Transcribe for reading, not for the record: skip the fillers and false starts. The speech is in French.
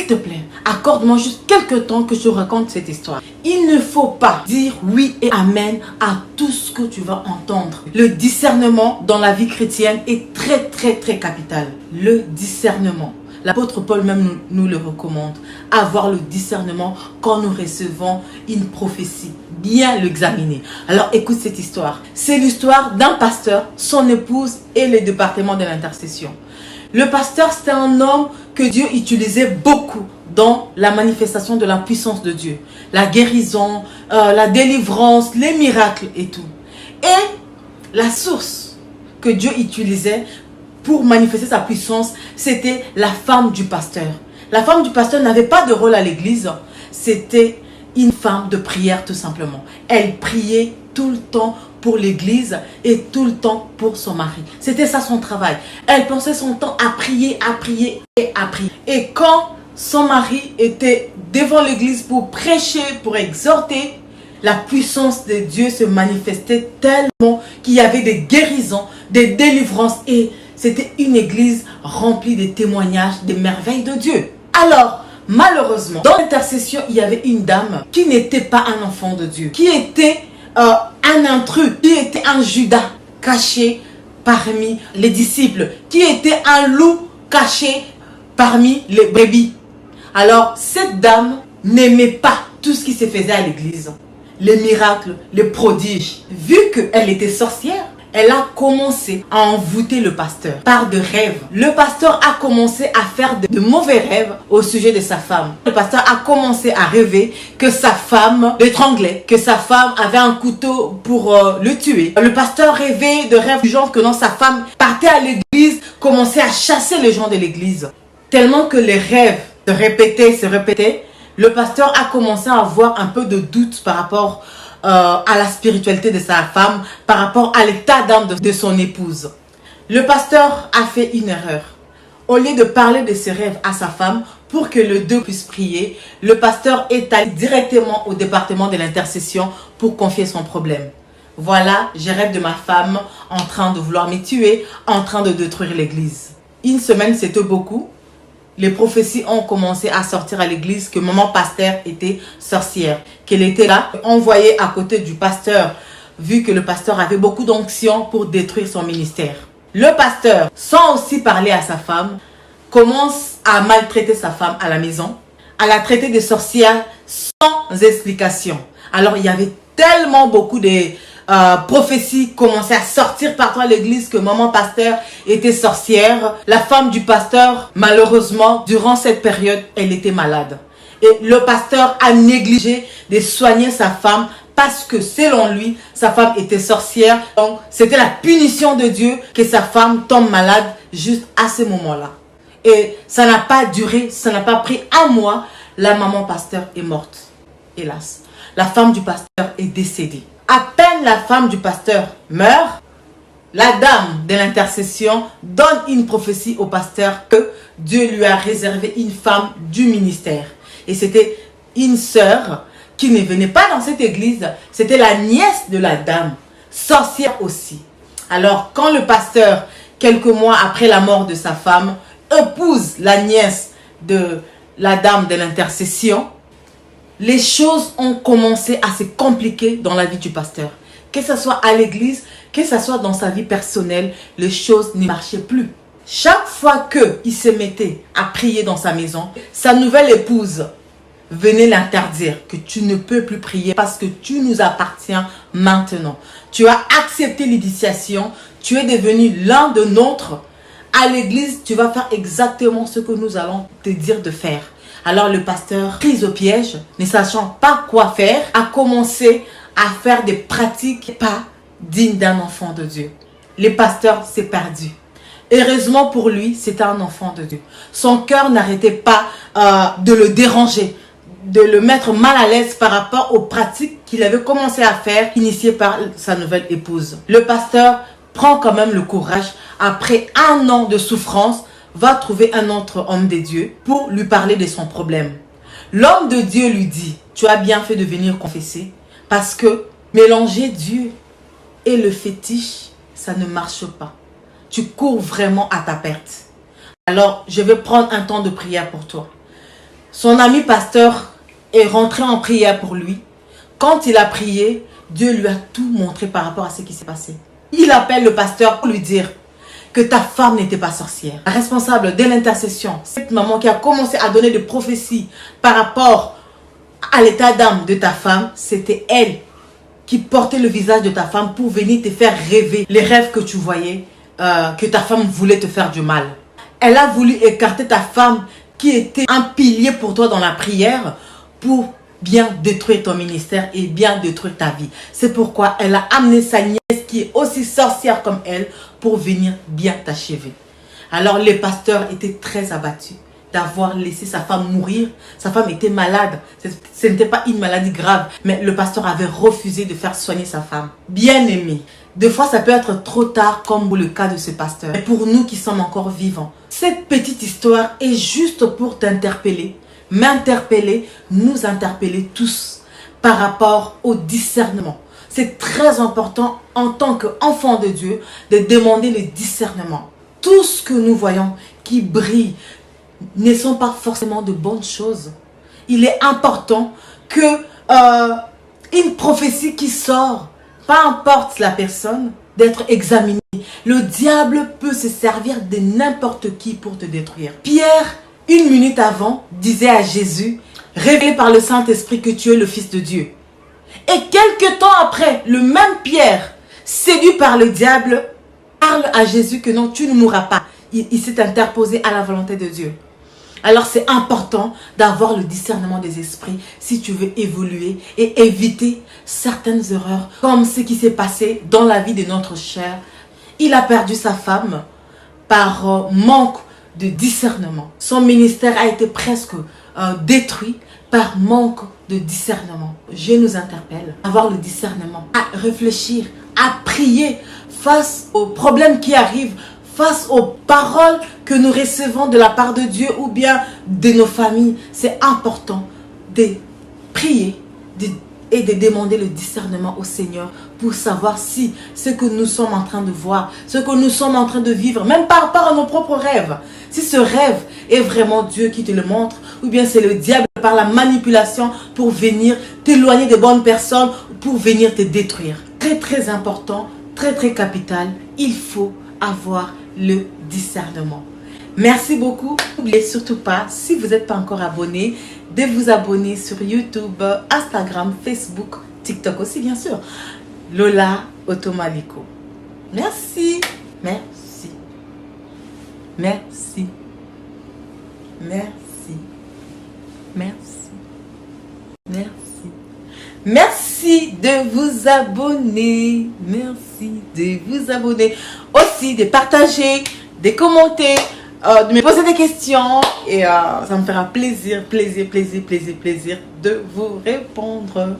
te plaît, accorde-moi juste quelques temps que je te raconte cette histoire. Il ne faut pas dire oui et amen à tout ce que tu vas entendre. Le discernement dans la vie chrétienne est très capital. Le discernement. L'apôtre Paul même nous le recommande. Avoir le discernement quand nous recevons une prophétie. Bien l'examiner. Alors écoute cette histoire. C'est l'histoire d'un pasteur, son épouse et le département de l'intercession. Le pasteur, c'était un homme que Dieu utilisait beaucoup dans la manifestation de la puissance de Dieu. La guérison, la délivrance, les miracles et tout. Et la source que Dieu utilisait pour manifester sa puissance, c'était la femme du pasteur. La femme du pasteur n'avait pas de rôle à l'église. C'était une femme de prière tout simplement. Elle priait tout le temps pour l'église et tout le temps pour son mari. C'était ça son travail. Elle passait son temps à prier et à prier. Et quand son mari était devant l'église pour prêcher, pour exhorter, la puissance de Dieu se manifestait tellement qu'il y avait des guérisons, des délivrances et c'était une église remplie de témoignages, des merveilles de Dieu. Alors, malheureusement, dans l'intercession, il y avait une dame qui n'était pas un enfant de Dieu, qui était un intrus, qui était un Judas caché parmi les disciples, qui était un loup caché parmi les brebis. Alors, cette dame n'aimait pas tout ce qui se faisait à l'église, les miracles, les prodiges. Vu qu'elle était sorcière, elle a commencé à envoûter le pasteur par de rêves. Le pasteur a commencé à faire de mauvais rêves au sujet de sa femme. Le pasteur a commencé à rêver que sa femme l'étranglait, que sa femme avait un couteau pour le tuer. Le pasteur rêvait de rêves du genre que non, sa femme partait à l'église, commençait à chasser les gens de l'église. Tellement que les rêves se répétaient, le pasteur a commencé à avoir un peu de doute par rapport à la spiritualité de sa femme, par rapport à l'état d'âme de son épouse. Le pasteur a fait une erreur. Au lieu de parler de ses rêves à sa femme pour que les deux puissent prier, le pasteur est allé directement au département de l'intercession pour confier son problème. Voilà, je rêve de ma femme en train de vouloir me tuer, en train de détruire l'église. Une semaine, c'était beaucoup. Les prophéties ont commencé à sortir à l'église que maman pasteur était sorcière, qu'elle était là, envoyée à côté du pasteur, vu que le pasteur avait beaucoup d'onction pour détruire son ministère. Le pasteur, sans aussi parler à sa femme, commence à maltraiter sa femme à la maison, à la traiter de sorcière sans explication. Alors il y avait tellement beaucoup de prophéties commençaient à sortir partout à l'église que maman pasteur était sorcière. La femme du pasteur, malheureusement, durant cette période, elle était malade. Et le pasteur a négligé de soigner sa femme parce que selon lui, sa femme était sorcière. Donc, c'était la punition de Dieu que sa femme tombe malade juste à ce moment-là. Et ça n'a pas duré, ça n'a pas pris un mois. La maman pasteur est morte, hélas. La femme du pasteur est décédée. À peine la femme du pasteur meurt, la dame de l'intercession donne une prophétie au pasteur que Dieu lui a réservé une femme du ministère. Et c'était une sœur qui ne venait pas dans cette église, c'était la nièce de la dame, sorcière aussi. Alors quand le pasteur, quelques mois après la mort de sa femme, épouse la nièce de la dame de l'intercession, les choses ont commencé à se compliquer dans la vie du pasteur. Que ce soit à l'église, que ce soit dans sa vie personnelle, les choses ne marchaient plus. Chaque fois qu'il se mettait à prier dans sa maison, sa nouvelle épouse venait l'interdire que tu ne peux plus prier parce que tu nous appartiens maintenant. Tu as accepté l'initiation, tu es devenu l'un de nôtres. À l'église, tu vas faire exactement ce que nous allons te dire de faire. Alors le pasteur, pris au piège, ne sachant pas quoi faire, a commencé à faire des pratiques pas dignes d'un enfant de Dieu. Le pasteur s'est perdu. Heureusement pour lui, c'était un enfant de Dieu. Son cœur n'arrêtait pas de le déranger, de le mettre mal à l'aise par rapport aux pratiques qu'il avait commencé à faire, initiées par sa nouvelle épouse. Le pasteur prend quand même le courage, après un an de souffrance, va trouver un autre homme de Dieu pour lui parler de son problème. L'homme de Dieu lui dit, tu as bien fait de venir confesser parce que mélanger Dieu et le fétiche, ça ne marche pas. Tu cours vraiment à ta perte. Alors, je vais prendre un temps de prière pour toi. Son ami pasteur est rentré en prière pour lui. Quand il a prié, Dieu lui a tout montré par rapport à ce qui s'est passé. Il appelle le pasteur pour lui dire que ta femme n'était pas sorcière. La responsable de l'intercession, cette maman qui a commencé à donner des prophéties par rapport à l'état d'âme de ta femme, c'était elle qui portait le visage de ta femme pour venir te faire rêver les rêves que tu voyais, que ta femme voulait te faire du mal. Elle a voulu écarter ta femme qui était un pilier pour toi dans la prière pour bien détruire ton ministère et bien détruire ta vie. C'est pourquoi elle a amené sa nièce qui est aussi sorcière comme elle pour venir bien t'achever. Alors le pasteur était très abattu d'avoir laissé sa femme mourir. Sa femme était malade. Ce n'était pas une maladie grave, mais le pasteur avait refusé de faire soigner sa femme. Bien aimé, des fois ça peut être trop tard comme pour le cas de ce pasteur. Mais pour nous qui sommes encore vivants, cette petite histoire est juste pour t'interpeller, m'interpeller, nous interpeller tous par rapport au discernement. C'est très important en tant qu'enfant de Dieu de demander le discernement. Tout ce que nous voyons qui brille ne sont pas forcément de bonnes choses. Il est important que une prophétie qui sort, peu importe la personne, d'être examinée. Le diable peut se servir de n'importe qui pour te détruire. Pierre, une minute avant, disait à Jésus, révélé par le Saint-Esprit que tu es le Fils de Dieu. Et quelques temps après, le même Pierre, séduit par le diable, parle à Jésus que non, tu ne mourras pas. Il s'est interposé à la volonté de Dieu. Alors c'est important d'avoir le discernement des esprits si tu veux évoluer et éviter certaines erreurs comme ce qui s'est passé dans la vie de notre cher. Il a perdu sa femme par manque de discernement. Son ministère a été presque détruit par manque de discernement. Je nous interpelle à avoir le discernement, à réfléchir, à prier face aux problèmes qui arrivent, face aux paroles que nous recevons de la part de Dieu ou bien de nos familles. C'est important de prier et de demander le discernement au Seigneur pour savoir si ce que nous sommes en train de voir, ce que nous sommes en train de vivre, même par rapport à nos propres rêves, si ce rêve est vraiment Dieu qui te le montre ou bien c'est le diable par la manipulation pour venir t'éloigner des bonnes personnes, pour venir te détruire. Très très important, très très capital, il faut avoir le discernement. Merci beaucoup. N'oubliez surtout pas, si vous n'êtes pas encore abonné, de vous abonner sur YouTube, Instagram, Facebook, TikTok aussi bien sûr. Lola Otomaliko. Merci. Merci. Merci. Merci. Merci. Merci. Merci de vous abonner. Merci de vous abonner. Aussi de partager, de commenter, de me poser des questions. Et ça me fera plaisir de vous répondre.